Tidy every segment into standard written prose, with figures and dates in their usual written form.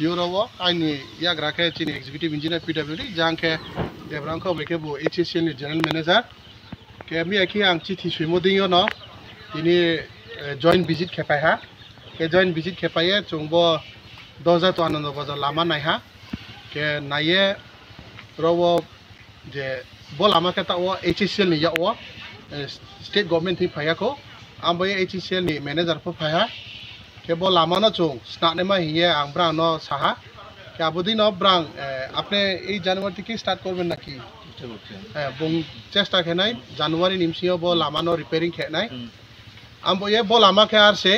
Eurowo ani ya grake chini executive engineer PWD jangke debranko bekebo HCL ni general manager ke mi aki ang chithi swimodingo no ini joint visit khepai ha ke joint visit khepai chungbo doza to anando baza lama nai ha ke naye rowo je bo lama ke ta o HCL ni ya o state government thi phaya ko ambo HCL ni manager pho phaya ke bo lama no chung snat ne ma hiye ang brang no saha ke abudi no brang apne ei january থেকে start করবেন নাকি হ্যাঁ বং চেষ্টা খেনাই জানুয়ারি নিমসিও bo lama no repairing খেনাই ambo ye bo lama ke ar se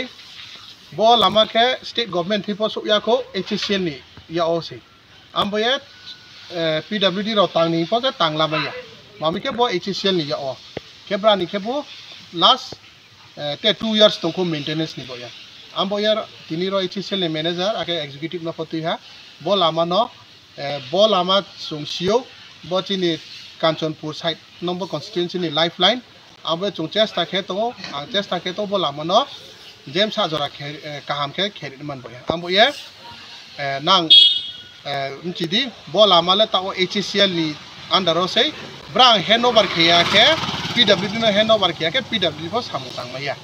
bo lama ke state government thi po ya ko HCL ni ya o se ambo ye PWD ro tang ni po tang lama ya mami ke bo HCL ni ya o ke brang ni ke bo last 2 years to ko maintenance ni bo ya ambo yar tiniro HCL ni manager ake executive na poti ha bo lama no bo lama sungsio bo chini Kanchanpur side number constituency ni lifeline ambo chung chesta khe to bo lama no jem sa jora kaham ke kheri man bo ya ambo ye nang chidi bo lama le ta HCL ni under se brang handover khya ke PWD no handover khya ke PWD ko samutang ma ya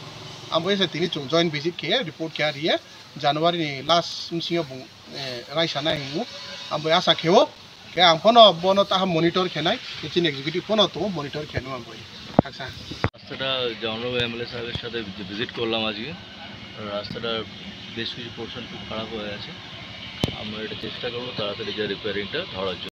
ambo ye tini chung joint visit ke report kya riye January ni last msingo bung raisana hingu ambo asa kheo ke ang phono bono ta monitor khenai kitchen executive phono to monitor khenu ambo আচ্ছা রাস্তাটা জনরব MLA সাহেবের সাথে visit করলাম আজকে রাস্তাটার বেশ কিছু portion খুব খারাপ হয়ে আছে আমরা এটা চেষ্টা করবো তাড়াতাড়ি যা রিপেয়ারিংটা ধরার জন্য